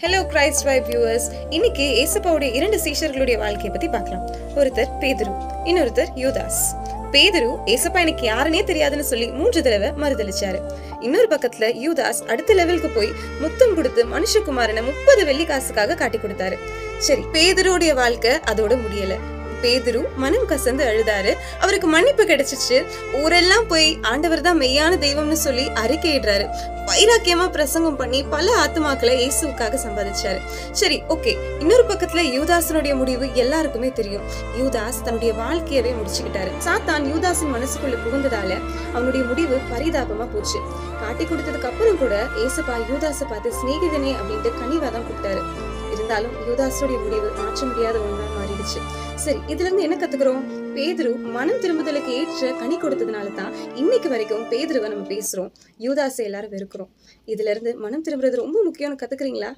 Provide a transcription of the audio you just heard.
Hello Christ vibe viewers. இன்னைக்கு ஏசப்பாவுடைய 2 சீஷர்களுடைய வாழ்க்கையை பத்தி பார்க்கலாம். ஒருத்தர் பேதுரு, இன்னொருத்தர் யூதாஸ். பேதுரு ஏசப்பா எனக்கு யாருன்னே தெரியாதுன்னு சொல்லி 3 தடவை மறுதளிச்சாரு. இன்னொரு பக்கத்துல யூதாஸ் அடுத்த லெவலுக்கு போய் முத்தம் கொடுத்து மனுஷகுமாரனை 30 வெள்ளி காசுக்காக காட்டி கொடுத்தாரு. சரி, பேதுருடைய வாழ்க்கை அதோட முடியல. பேதுரு மனம் கசந்து அழுதாரு. அவருக்கு மன்னிப்பு கிடைச்சிச்சு. ஊரெல்லாம் போய் ஆண்டவர் தான் மெய்யான தெய்வம்னு சொல்லி அறிக்கையிடுறாரு. வைராக்கியமா பிரசங்கம் பண்ணி பல ஆத்துமாக்களை இயேசுவுக்காக சம்பாதிச்சாரு. சரி, ஓகே. இன்னொரு பக்கத்துல யூதாசனுடைய முடிவு எல்லாருக்குமே தெரியும். யூதாஸ் தன்னுடைய வாழ்க்கையவே முடிச்சுக்கிட்டாரு. சாத்தான் யூதாஸின் மனசுக்குள்ள புகுந்ததால அவனுடைய முடிவு பரிதாபமா போச்சு. காட்டி கொடுத்ததுக்கு அப்புறம் கூட ஏசப்பா யூதாஸை பார்த்து சிநேகிதனே அப்படின்ட்டு கனிவாதான் கூப்பிட்டாரு. இருந்தாலும் யூதாஸுடைய முடிவு மாற்ற முடியாத ஒன்றா மாறிடுச்சு. சரி, இதுல இருந்து என்ன கத்துக்கிறோம்? பேதுரு மனம் திரும்புதலுக்கு ஏற்ற கனி கொடுத்ததுனால தான் இன்னைக்கு வரைக்கும் பேதுருவை நம்ம பேசுறோம். யூதாஸை எல்லாரும் வெறுக்கிறோம். இதுல இருந்து மனம் திரும்புறது ரொம்ப முக்கியம்னு கத்துக்கிறீங்களா?